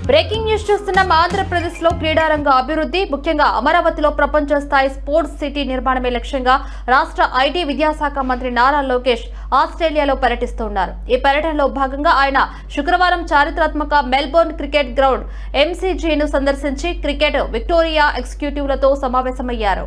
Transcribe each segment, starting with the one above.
Breaking news చూస్తున్నాం. ఆంధ్రప్రదేశ్ లో క్రీడారంగ అభివృద్ధి, ముఖ్యంగా అమరావతిలో ప్రపంచ స్థాయి స్పోర్ట్స్ సిటీ నిర్మాణమే లక్ష్యంగా రాష్ట్ర ఐటీ విద్యాశాఖ మంత్రి నారా లోకేష్ ఆస్ట్రేలియాలో పర్యటిస్తున్నారు. ఈ పర్యటనలో భాగంగా ఆయన శుక్రవారం చారిత్రాత్మక మెల్బోర్న్ క్రికెట్ గ్రౌండ్ ఎంసీజీను సందర్శించి క్రికెట్ విక్టోరియా ఎగ్జిక్యూటివ్లతో సమావేశమయ్యారు.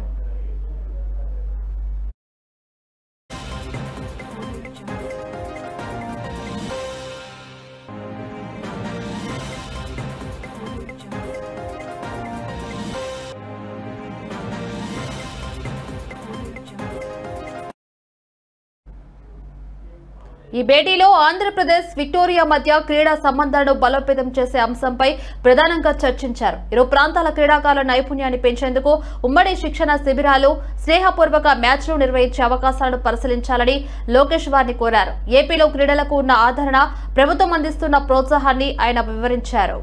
ఈ భేటీలో ఆంధ్రప్రదేశ్, విక్టోరియా మధ్య క్రీడా సంబంధాలను బలోపేతం చేసే అంశంపై ప్రధానంగా చర్చించారు. ఇరు ప్రాంతాల క్రీడాకారుల నైపుణ్యాన్ని పెంచేందుకు ఉమ్మడి శిక్షణ శిబిరాలు, స్నేహపూర్వక మ్యాచ్లు నిర్వహించే అవకాశాలను పరిశీలించాలని లోకేష్ వారిని కోరారు. ఏపీలో క్రీడలకు ఉన్న ఆదరణ, ప్రభుత్వం అందిస్తున్న ప్రోత్సాహాన్ని ఆయన వివరించారు.